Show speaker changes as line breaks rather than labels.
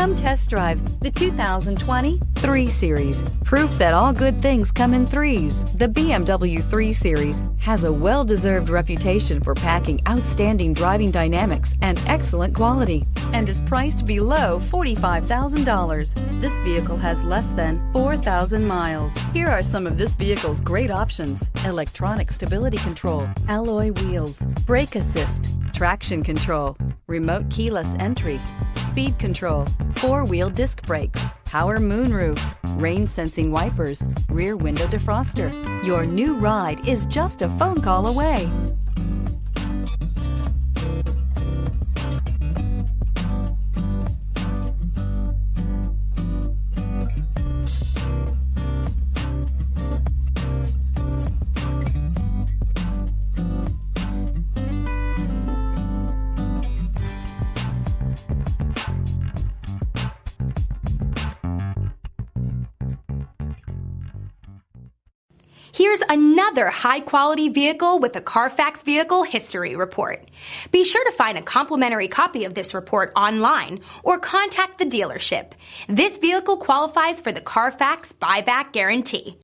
Come test drive the 2020 3 Series. Proof that all good things come in threes. The BMW 3 Series has a well-deserved reputation for packing outstanding driving dynamics and excellent quality, and is priced below $45,000. This vehicle has less than 4,000 miles. Here are some of this vehicle's great options: electronic stability control, alloy wheels, brake assist, traction control, remote keyless entry, speed control, 4-wheel disc brakes, power moonroof, rain sensing wipers, rear window defroster. Your new ride is just a phone call away.
Here's another high-quality vehicle with a Carfax Vehicle History Report. Be sure to find a complimentary copy of this report online or contact the dealership. This vehicle qualifies for the Carfax Buyback Guarantee.